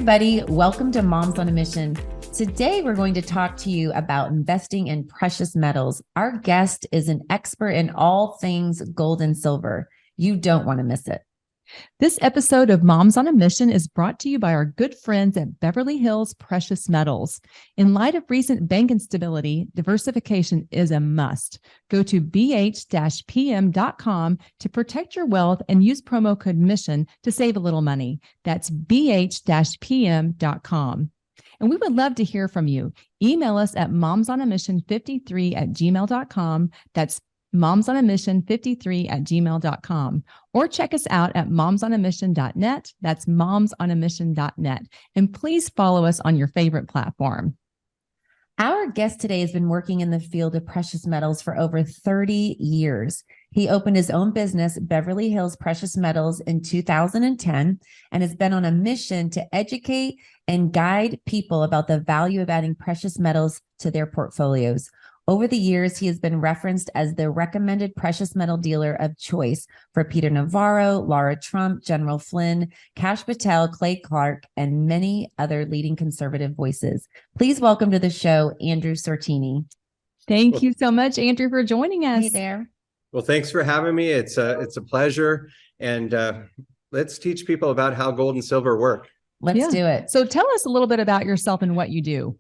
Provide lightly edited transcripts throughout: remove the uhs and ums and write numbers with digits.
everybody. Welcome to Moms on a Mission. Today, we're going to talk to you about investing in precious metals. Our guest is an expert in all things gold and silver. You don't want to miss it. This episode of Moms on a Mission is brought to you by our good friends at Beverly Hills Precious Metals. In light of recent bank instability, diversification is a must. Go to bh-pm.com to protect your wealth and use promo code MISSION to save a little money. That's bh-pm.com. And we would love to hear from you. Email us at momsonamission53@gmail.com. That's momsonamission53@gmail.com, or check us out at momsonamission.net. That's momsonamission.net. And please follow us on your favorite platform. Our guest today has been working in the field of precious metals for over 30 years. He opened his own business, Beverly Hills Precious Metals, in 2010, and has been on a mission to educate and guide people about the value of adding precious metals to their portfolios. Over the years, he has been referenced as the recommended precious metal dealer of choice for Peter Navarro, Laura Trump, General Flynn, Kash Patel, Clay Clark, and many other leading conservative voices. Please welcome to the show, Andrew Sorchini. Thank you so much, Andrew, for joining us. Hey there. Well, thanks for having me. It's a pleasure. And let's teach people about how gold and silver work. Let's do it. So tell us a little bit about yourself and what you do.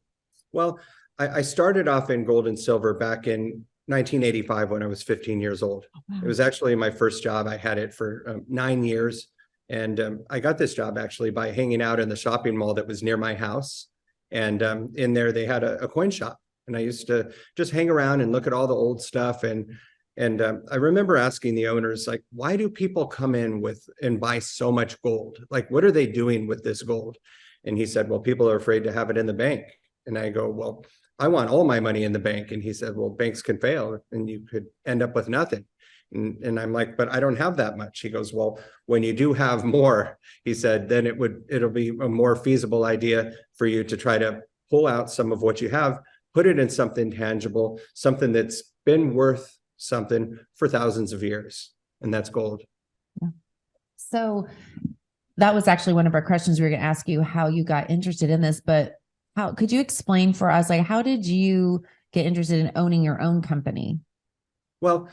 Well, I started off in gold and silver back in 1985 when I was 15 years old. Oh, wow. It was actually my first job. I had it for 9 years. And I got this job actually by hanging out in the shopping mall that was near my house. And in there, they had a coin shop. And I used to just hang around and look at all the old stuff. And I remember asking the owners, like, why do people come in with and buy so much gold? Like, what are they doing with this gold? And he said, well, people are afraid to have it in the bank. And I go, well, I want all my money in the bank. And he said, well, banks can fail and you could end up with nothing. And I'm like, but I don't have that much. He goes, well, when you do have more, he said, then it'll be a more feasible idea for you to try to pull out some of what you have, put it in something tangible, something that's been worth something for thousands of years. And that's gold. Yeah. So that was actually one of our questions. We were going to ask you how you got interested in this, but how could you explain for us, like, how did you get interested in owning your own company? Well,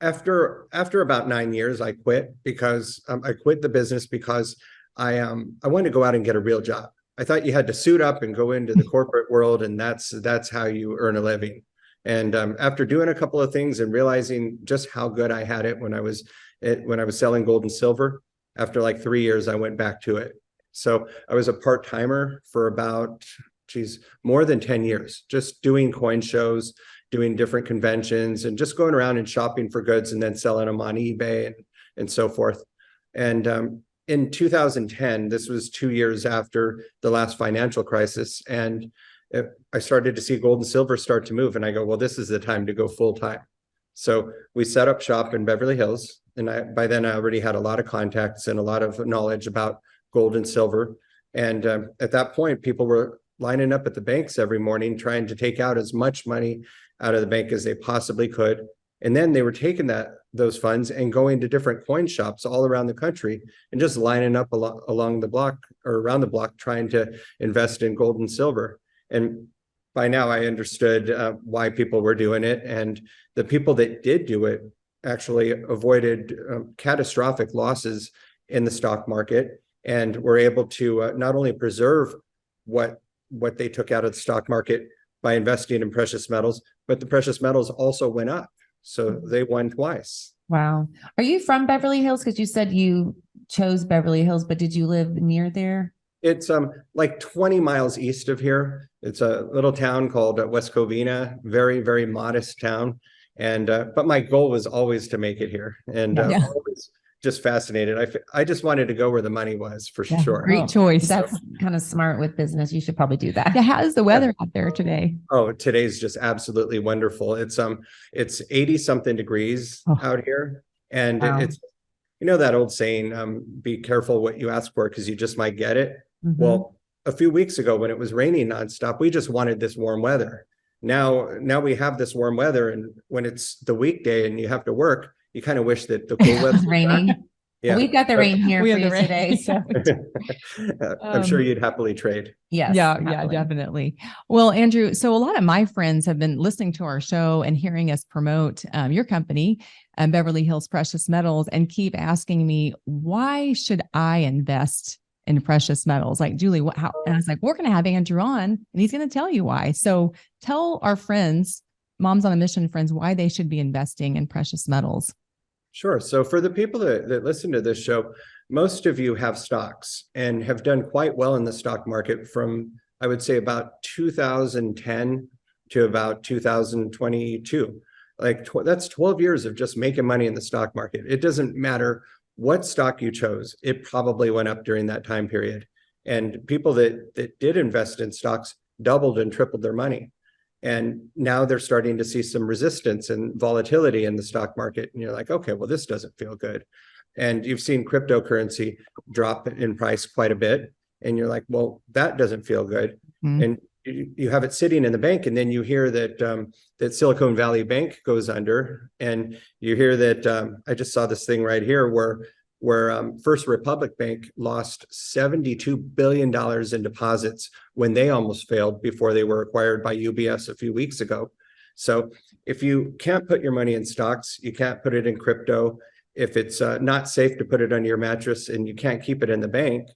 after about 9 years, I quit because I quit the business because I wanted to go out and get a real job. I thought you had to suit up and go into the corporate world, and that's how you earn a living. And after doing a couple of things and realizing just how good I had it when I was selling gold and silver, after like 3 years, I went back to it. So I was a part-timer for about more than 10 years, just doing coin shows, doing different conventions, and just going around and shopping for goods and then selling them on eBay and so forth. And in 2010, this was 2 years after the last financial crisis, and I started to see gold and silver start to move. And I go, well, this is the time to go full time. So we set up shop in Beverly Hills. And by then I already had a lot of contacts and a lot of knowledge about gold and silver. And at that point, people were lining up at the banks every morning, trying to take out as much money out of the bank as they possibly could. And then they were taking those funds and going to different coin shops all around the country and just lining up along the block or around the block, trying to invest in gold and silver. And by now I understood why people were doing it. And the people that did do it actually avoided catastrophic losses in the stock market and were able to not only preserve what they took out of the stock market by investing in precious metals, but the precious metals also went up. So they won twice. Wow. Are you from Beverly Hills? Because you said you chose Beverly Hills, but did you live near there? It's like 20 miles east of here. It's a little town called West Covina, very, very modest town. And but my goal was always to make it here, and always just fascinated. I just wanted to go where the money was for sure. Great choice. That's kind of smart with business. You should probably do that. Yeah, how's the weather out there today? Oh, today's just absolutely wonderful. It's 80 something degrees out here. And it's, you know, that old saying, be careful what you ask for because you just might get it. Mm-hmm. Well, a few weeks ago when it was raining nonstop, we just wanted this warm weather. Now we have this warm weather, and when it's the weekday and you have to work, you kind of wish that the cool weather raining. Yeah. We've got the rain here We for have you the rain. today. So I'm sure you'd happily trade. yes. Yeah, happily. definitely. Well, Andrew, so a lot of my friends have been listening to our show and hearing us promote your company, Beverly Hills Precious Metals, and keep asking me, why should I invest in precious metals? Like, Julie, how? And I was like, we're going to have Andrew on, and he's going to tell you why. So tell our friends, Moms on a Mission friends, why they should be investing in precious metals. Sure. So for the people that listen to this show, most of you have stocks and have done quite well in the stock market from, I would say, about 2010 to about 2022. That's 12 years of just making money in the stock market. It doesn't matter what stock you chose. It probably went up during that time period. And people that did invest in stocks doubled and tripled their money. And now they're starting to see some resistance and volatility in the stock market. And you're like, okay, well, this doesn't feel good. And you've seen cryptocurrency drop in price quite a bit. And you're like, well, that doesn't feel good. Mm-hmm. And you have it sitting in the bank. And then you hear that Silicon Valley Bank goes under. And you hear that I just saw this thing right here where First Republic Bank lost $72 billion in deposits when they almost failed before they were acquired by UBS a few weeks ago. So if you can't put your money in stocks, you can't put it in crypto. If it's not safe to put it under your mattress and you can't keep it in the bank,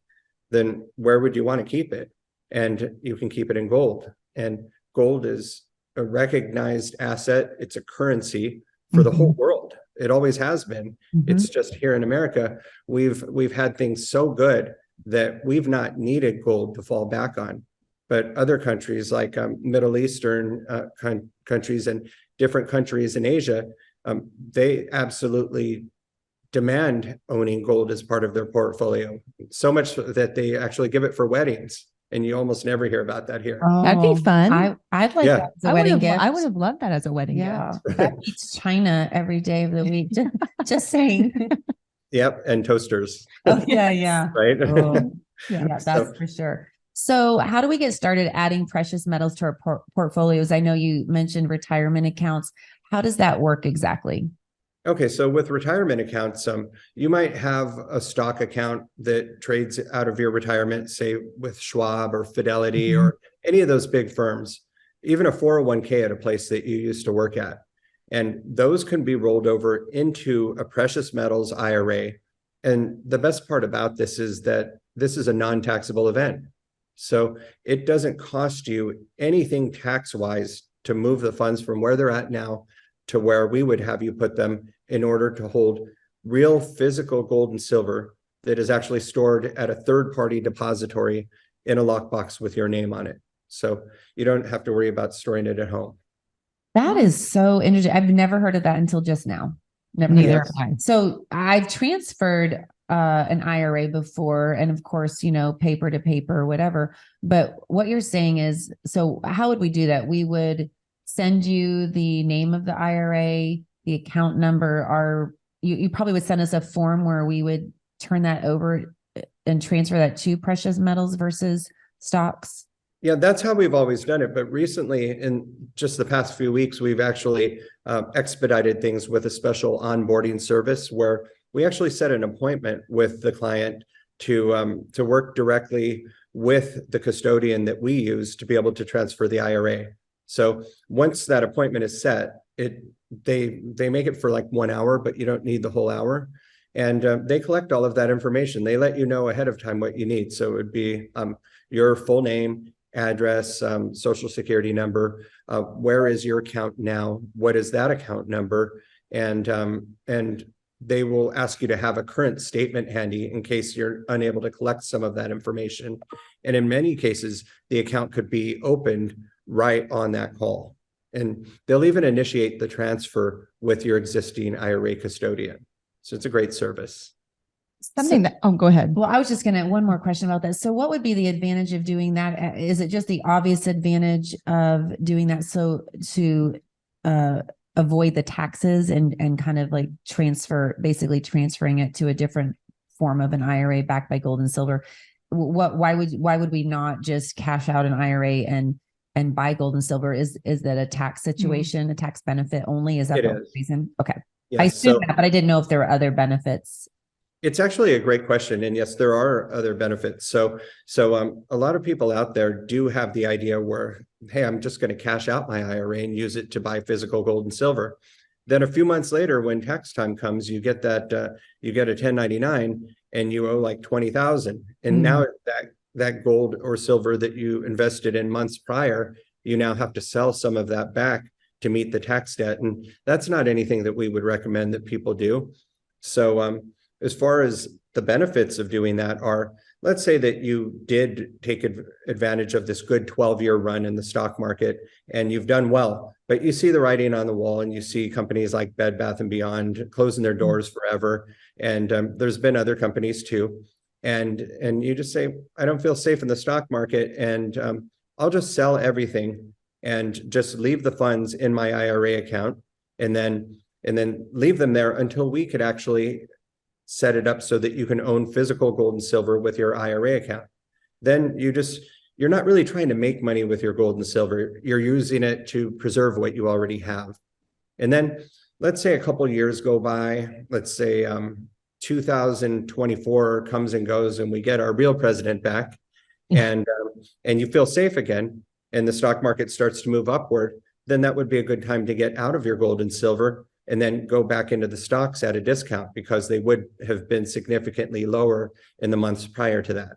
then where would you want to keep it? And you can keep it in gold. And gold is a recognized asset. It's a currency for the whole world. It always has been. It's just here in America, we've had things so good that we've not needed gold to fall back on. But other countries like Middle Eastern countries and different countries in Asia, they absolutely demand owning gold as part of their portfolio. So much that they actually give it for weddings. And you almost never hear about that here. That'd be fun. I'd like that as a wedding gift. I would have loved that as a wedding gift. That beats China every day of the week. Just saying. Yep, and toasters. Oh, yeah. Right? Yeah, that's for sure. So how do we get started adding precious metals to our portfolios? I know you mentioned retirement accounts. How does that work exactly? Okay, so with retirement accounts, you might have a stock account that trades out of your retirement, say with Schwab or Fidelity or any of those big firms, even a 401k at a place that you used to work at. And those can be rolled over into a precious metals IRA. And the best part about this is that this is a non-taxable event. So it doesn't cost you anything tax-wise to move the funds from where they're at now to where we would have you put them in order to hold real physical gold and silver that is actually stored at a third-party depository in a lockbox with your name on it. So you don't have to worry about storing it at home. That is so interesting. I've never heard of that until just now. Neither. So I've transferred an IRA before, and of course, paper to paper or whatever. But what you're saying is, so how would we do that? We would send you the name of the IRA, the account number. You probably would send us a form where we would turn that over and transfer that to precious metals versus stocks. Yeah, that's how we've always done it. But recently, in just the past few weeks, we've actually expedited things with a special onboarding service where we actually set an appointment with the client to work directly with the custodian that we use to be able to transfer the IRA. So once that appointment is set, they make it for like 1 hour, but you don't need the whole hour. And they collect all of that information. They let you know ahead of time what you need. So it would be your full name, address, social security number, where is your account now? What is that account number? And they will ask you to have a current statement handy in case you're unable to collect some of that information. And in many cases, the account could be opened right on that call. And they'll even initiate the transfer with your existing IRA custodian. So it's a great service. Go ahead. Well, I was just one more question about that. So what would be the advantage of doing that? Is it just the obvious advantage of doing that so to avoid the taxes and kind of like basically transferring it to a different form of an IRA backed by gold and silver? Why would we not just cash out an IRA and buy gold and silver? Is that a tax situation, a tax benefit only? Is that the reason? Okay. Yeah, I assume that, but I didn't know if there were other benefits. It's actually a great question. And yes, there are other benefits. So a lot of people out there do have the idea where, hey, I'm just going to cash out my IRA and use it to buy physical gold and silver. Then a few months later, when tax time comes, you get you get a 1099 and you owe like 20,000. And now that gold or silver that you invested in months prior, you now have to sell some of that back to meet the tax debt. And that's not anything that we would recommend that people do. So as far as the benefits of doing that are, let's say that you did take advantage of this good 12-year run in the stock market and you've done well, but you see the writing on the wall and you see companies like Bed Bath & Beyond closing their doors forever. And there's been other companies too. And you just say, I don't feel safe in the stock market, and I'll just sell everything and just leave the funds in my IRA account and then leave them there until we could actually set it up so that you can own physical gold and silver with your IRA account. Then you're not really trying to make money with your gold and silver. You're using it to preserve what you already have. And then let's say a couple of years go by, let's say 2024 comes and goes and we get our real president back and you feel safe again and the stock market starts to move upward, then that would be a good time to get out of your gold and silver and then go back into the stocks at a discount because they would have been significantly lower in the months prior to that.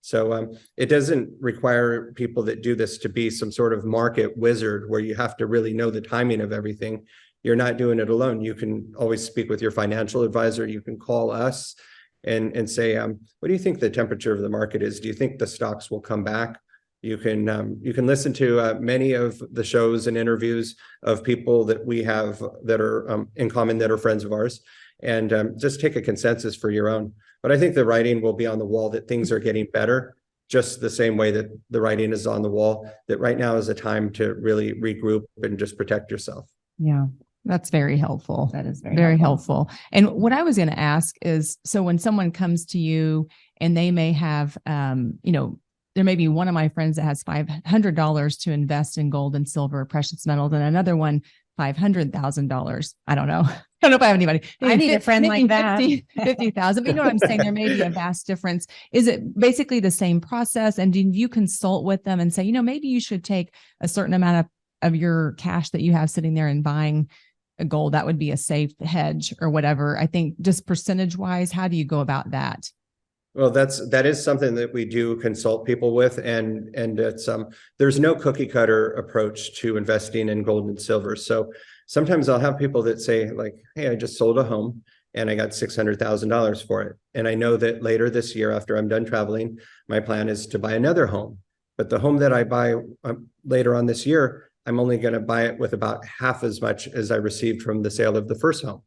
So it doesn't require people that do this to be some sort of market wizard where you have to really know the timing of everything. You're not doing it alone. You can always speak with your financial advisor. You can call us and say, what do you think the temperature of the market is? Do you think the stocks will come back? You can listen to many of the shows and interviews of people that we have that are in common that are friends of ours, and just take a consensus for your own. But I think the writing will be on the wall that things are getting better, just the same way that the writing is on the wall, that right now is a time to really regroup and just protect yourself. Yeah. That's very helpful. That is very helpful. And what I was going to ask is, so when someone comes to you and they may have, there may be one of my friends that has $500 to invest in gold and silver, precious metals, and another one $500,000. I don't know. I don't know if I have anybody. I need a friend like that. 50,000. But you know what I'm saying? There may be a vast difference. Is it basically the same process? And do you consult with them and say, maybe you should take a certain amount of your cash that you have sitting there and buying a gold? That would be a safe hedge or whatever. I think just percentage wise, how do you go about that? Well, that is something that we do consult people with, and it's there's no cookie cutter approach to investing in gold and silver. So sometimes I'll have people that say like, hey, I just sold a home and I got $600,000 for it. And I know that later this year, after I'm done traveling, my plan is to buy another home. But the home that I buy later on this year, I'm only going to buy it with about half as much as I received from the sale of the first home.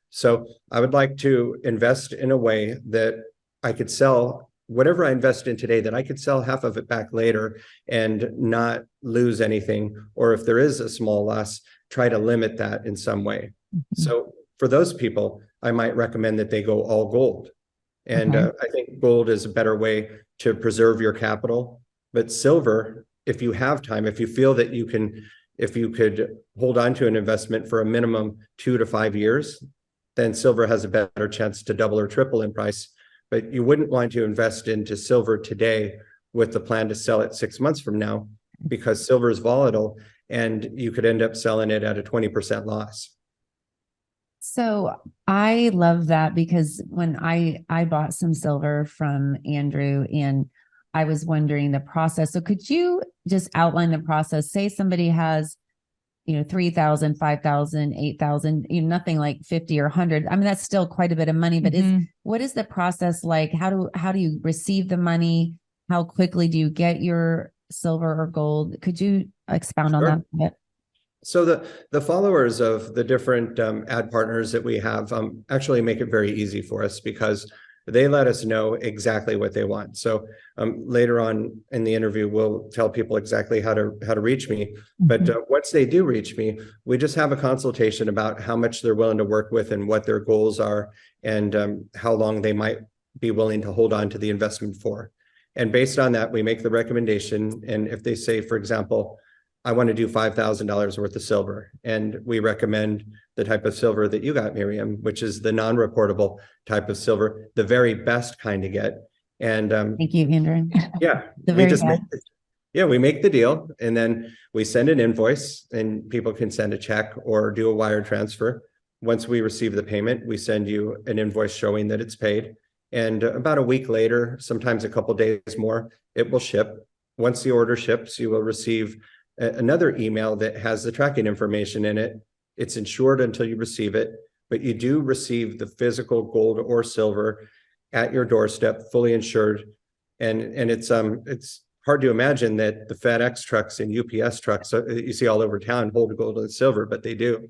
So I would like to invest in a way that I could sell whatever I invest in today, that I could sell half of it back later and not lose anything. Or if there is a small loss, try to limit that in some way. Mm-hmm. So for those people, I might recommend that they go all gold. And I think gold is a better way to preserve your capital. But silver, if you have time, if you feel that if you could hold on to an investment for a minimum 2 to 5 years, then silver has a better chance to double or triple in price. But you wouldn't want to invest into silver today with the plan to sell it 6 months from now, because silver is volatile and you could end up selling it at a 20% loss. So I love that, because when I bought some silver from Andrew, and I was wondering the process. So could you just outline the process? Say somebody has, 3,000, 5,000, 8,000, nothing like 50 or 100. I mean, that's still quite a bit of money, but what is the process like? How do you receive the money? How quickly do you get your silver or gold? Could you expound on that a bit? So the followers of the different ad partners that we have actually make it very easy for us, because they let us know exactly what they want. So later on in the interview, we'll tell people exactly how to reach me. But once they do reach me, we just have a consultation about how much they're willing to work with and what their goals are, and how long they might be willing to hold on to the investment for. And based on that, we make the recommendation. And if they say, for example, I want to do $5,000 worth of silver. And we recommend the type of silver that you got, Miriam, which is the non-reportable type of silver, the very best kind to get. And Thank you, Andrew. yeah, The we very just best. we make the deal, and then we send an invoice, and people can send a check or do a wire transfer. Once we receive the payment, we send you an invoice showing that it's paid. And about a week later, sometimes a couple days more, it will ship. Once the order ships, you will receive another email that has the tracking information in it. It's insured until you receive it, but you do receive the physical gold or silver at your doorstep, fully insured. And it's hard to imagine that the FedEx trucks and UPS trucks you see all over town hold gold and silver, but they do.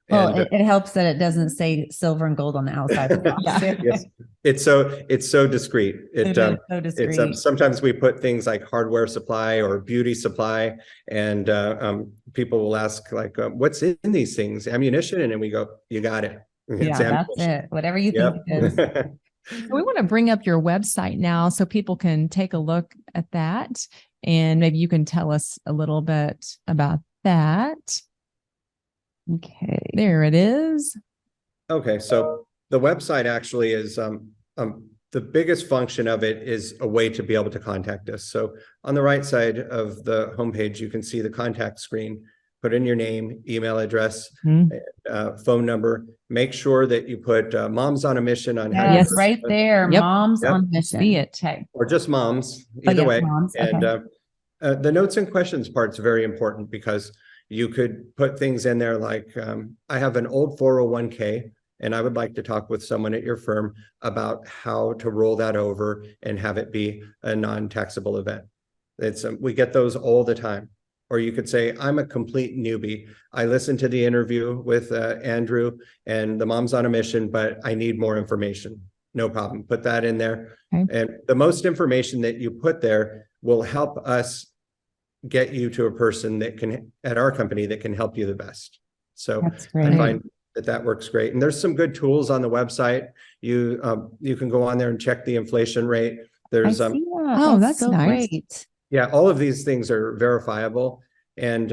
Well, And it helps that it doesn't say silver and gold on the outside of the box. Yeah. yes, it's so discreet. It is so discreet. Sometimes we put things like hardware supply or beauty supply, and people will ask like, "What's in these things? Ammunition?" And then we go, "You got it. Yeah, that's it. Whatever you think it is. So we want to bring up your website now so people can take a look at that. And maybe you can tell us a little bit about that. Okay. There it is. Okay, so the website actually is the biggest function of it is a way to be able to contact us. So on the right side of the homepage, you can see the contact screen. Put in your name, email address, phone number. Make sure that you put Moms on a Mission on how Yes, right there. Yep. Moms Yep. on mission. See it. Okay. or just moms, Oh, either yeah, way. moms. And Okay. the notes and questions part's very important, because you could put things in there like, I have an old 401k and I would like to talk with someone at your firm about how to roll that over and have it be a non-taxable event. It's we get those all the time. Or you could say, I'm a complete newbie. I listened to the interview with Andrew and the Moms on a Mission, but I need more information. No problem. Put that in there. Okay. And the most information that you put there will help us get you to a person that can, at our company, that can help you the best. So That's I great. find that works great. And there's some good tools on the website. You can go on there and check the inflation rate. I There's see that. Oh, that's so nice. great. yeah, all of these things are verifiable. And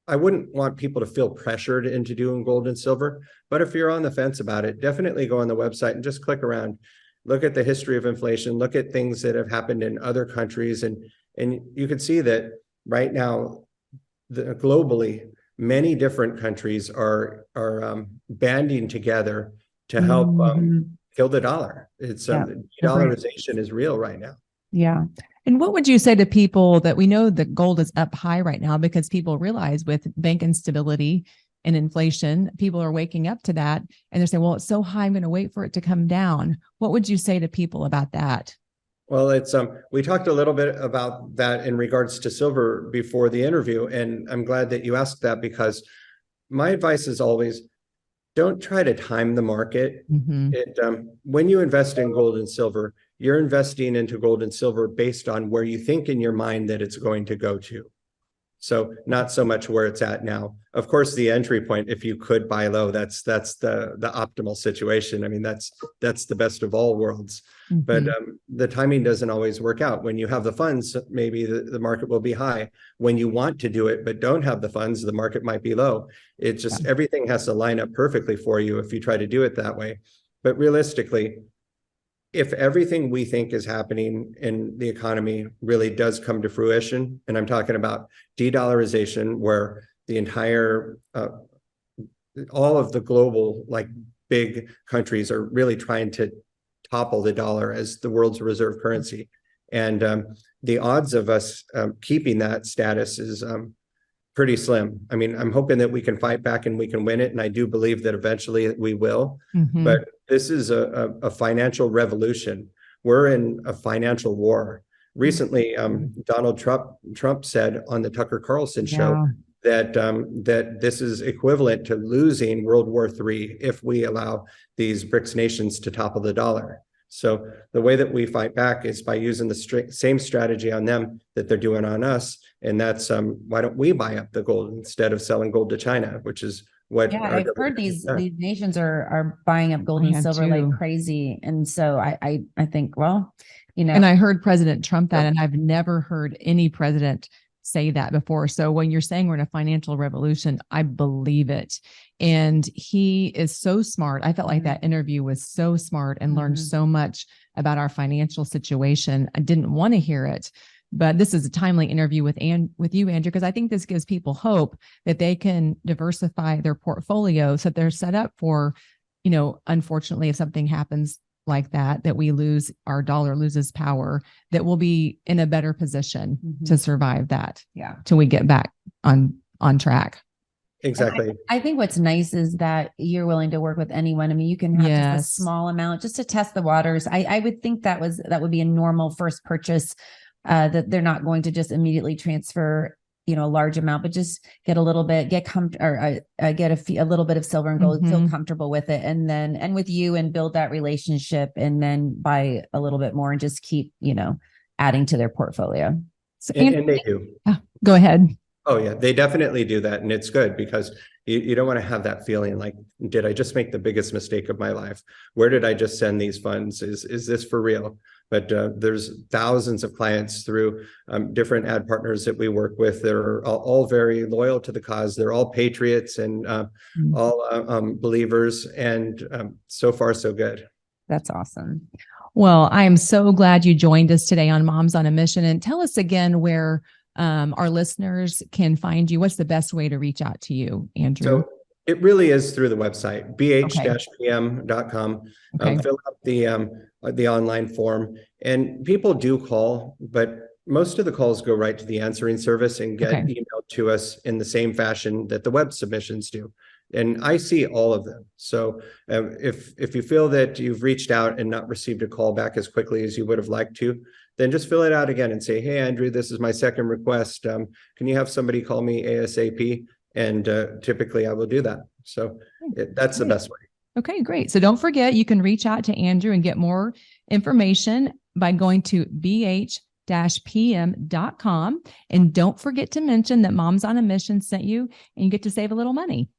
I wouldn't want people to feel pressured into doing gold and silver, but if you're on the fence about it, definitely go on the website and just click around, look at the history of inflation, look at things that have happened in other countries. And you can see that right now, globally, many different countries are banding together to help kill the dollar. It's de-dollarization is real right now. Yeah. And what would you say to people that we know that gold is up high right now because people realize with bank instability and inflation, people are waking up to that and they're saying, well, it's so high, I'm going to wait for it to come down. What would you say to people about that? Well, it's we talked a little bit about that in regards to silver before the interview, and I'm glad that you asked that, because my advice is always don't try to time the market. When you invest in gold and silver, you're investing into gold and silver based on where you think in your mind that it's going to go to. So not so much where it's at now. Of course, the entry point, if you could buy low, that's the optimal situation. I mean, that's the best of all worlds. But the timing doesn't always work out. When you have the funds, maybe the market will be high. When you want to do it but don't have the funds, the market might be low. It's just everything has to line up perfectly for you if you try to do it that way. But realistically, if everything we think is happening in the economy really does come to fruition, and I'm talking about de-dollarization, where the entire, all of the global, like big countries are really trying to topple the dollar as the world's reserve currency. And the odds of us keeping that status is pretty slim. I mean, I'm hoping that we can fight back and we can win it. And I do believe that eventually we will. But this is a financial revolution. We're in a financial war. Recently, Donald Trump said on the Tucker Carlson show that this is equivalent to losing World War III if we allow these BRICS nations to topple the dollar. So the way that we fight back is by using the same strategy on them that they're doing on us. And that's why don't we buy up the gold instead of selling gold to China, which is what I've heard these nations are buying up gold and silver like crazy. And so I think, well, you know. And I heard President Trump that, and I've never heard any president say that before. So when you're saying we're in a financial revolution, I believe it. And he is so smart. I felt like that interview was so smart and learned so much about our financial situation. I didn't want to hear it, but this is a timely interview with you, Andrew, because I think this gives people hope that they can diversify their portfolio so that they're set up for, unfortunately, if something happens like that we lose, our dollar loses power, that we'll be in a better position to survive that. Yeah. Till we get back on track. Exactly. I think what's nice is that you're willing to work with anyone. I mean, you can have just a small amount just to test the waters. I would think that would be a normal first purchase, that they're not going to just immediately transfer, a large amount, but just get a little bit, get a little bit of silver and gold, feel comfortable with it. And with you, and build that relationship, and then buy a little bit more and just keep, adding to their portfolio. So, and they do. Go ahead. Oh yeah, they definitely do that. And it's good because you don't want to have that feeling like, did I just make the biggest mistake of my life? Where did I just send these funds? Is this for real? But there's thousands of clients through different ad partners that we work with. They're all very loyal to the cause. They're all patriots and all believers. And so far, so good. That's awesome. Well, I am so glad you joined us today on Moms on a Mission. And tell us again where our listeners can find you. What's the best way to reach out to you, Andrew? So it really is through the website, bh-pm.com. Fill out the online form, and people do call, but most of the calls go right to the answering service and get emailed to us in the same fashion that the web submissions do. And I see all of them. So if you feel that you've reached out and not received a call back as quickly as you would have liked to, then just fill it out again and say, hey, Andrew, this is my second request. Can you have somebody call me ASAP? And typically I will do that. So that's the best way. Okay, great. So don't forget, you can reach out to Andrew and get more information by going to bh-pm.com. And don't forget to mention that Moms on a Mission sent you, and you get to save a little money.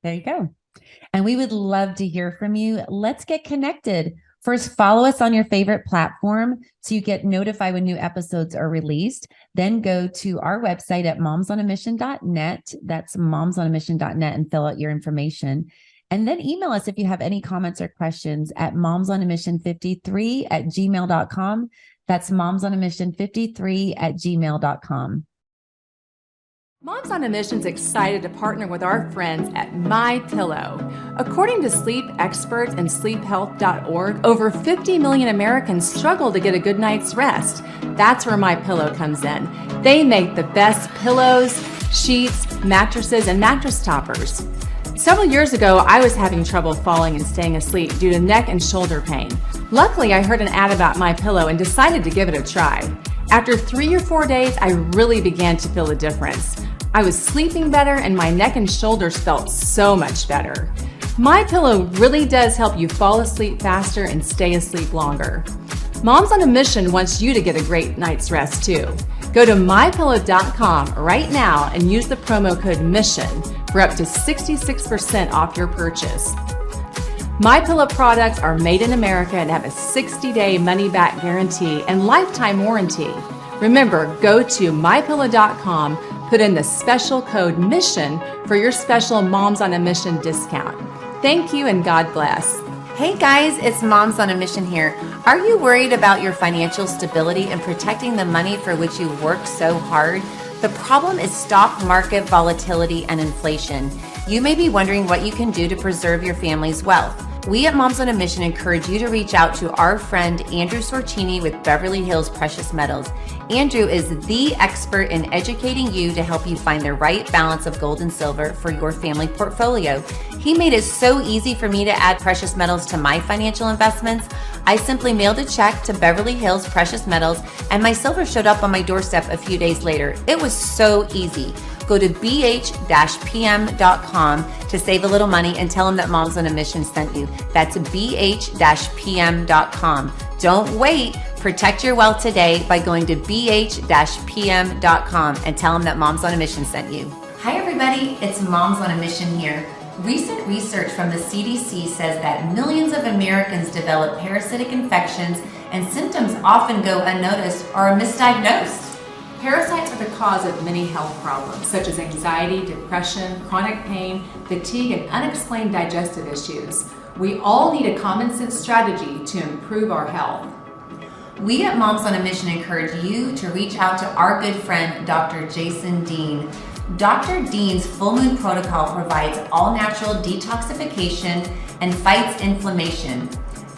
There you go. And we would love to hear from you. Let's get connected. First, follow us on your favorite platform so you get notified when new episodes are released. Then go to our website at momsonamission.net. That's momsonamission.net, and fill out your information. And then email us if you have any comments or questions at momsonamission53@gmail.com. That's momsonamission53@gmail.com. Moms on a Mission is excited to partner with our friends at MyPillow. According to sleep experts and sleephealth.org, over 50 million Americans struggle to get a good night's rest. That's where MyPillow comes in. They make the best pillows, sheets, mattresses, and mattress toppers. Several years ago, I was having trouble falling and staying asleep due to neck and shoulder pain. Luckily, I heard an ad about MyPillow and decided to give it a try. After 3 or 4 days, I really began to feel a difference. I was sleeping better and my neck and shoulders felt so much better. MyPillow really does help you fall asleep faster and stay asleep longer. Moms on a Mission wants you to get a great night's rest too. Go to mypillow.com right now and use the promo code MISSION for up to 66% off your purchase. MyPillow products are made in America and have a 60-day money-back guarantee and lifetime warranty. Remember, go to mypillow.com, put in the special code MISSION for your special Moms on a Mission discount. Thank you and God bless. Hey guys, it's Moms on a Mission here. Are you worried about your financial stability and protecting the money for which you work so hard? The problem is stock market volatility and inflation. You may be wondering what you can do to preserve your family's wealth. We at Moms on a Mission encourage you to reach out to our friend Andrew Sorchini with Beverly Hills Precious Metals. Andrew is the expert in educating you to help you find the right balance of gold and silver for your family portfolio. He made it so easy for me to add precious metals to my financial investments. I simply mailed a check to Beverly Hills Precious Metals and my silver showed up on my doorstep a few days later. It was so easy. Go to bh-pm.com to save a little money and tell them that Moms on a Mission sent you. That's bh-pm.com. Don't wait. Protect your wealth today by going to bh-pm.com and tell them that Moms on a Mission sent you. Hi everybody, it's Moms on a Mission here. Recent research from the CDC says that millions of Americans develop parasitic infections and symptoms often go unnoticed or are misdiagnosed. Parasites are the cause of many health problems, such as anxiety, depression, chronic pain, fatigue, and unexplained digestive issues. We all need a common sense strategy to improve our health. We at Moms on a Mission encourage you to reach out to our good friend, Dr. Jason Dean. Dr. Dean's Full Moon Protocol provides all-natural detoxification and fights inflammation.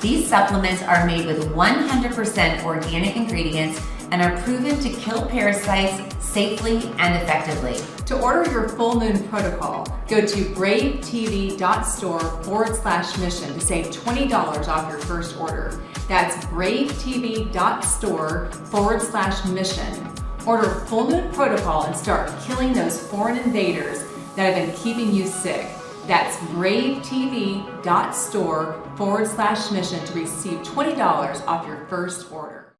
These supplements are made with 100% organic ingredients and are proven to kill parasites safely and effectively. To order your Full Moon Protocol, go to bravetv.store/mission to save $20 off your first order. That's bravetv.store/mission. Order Full Moon Protocol and start killing those foreign invaders that have been keeping you sick. That's bravetv.store/mission to receive $20 off your first order.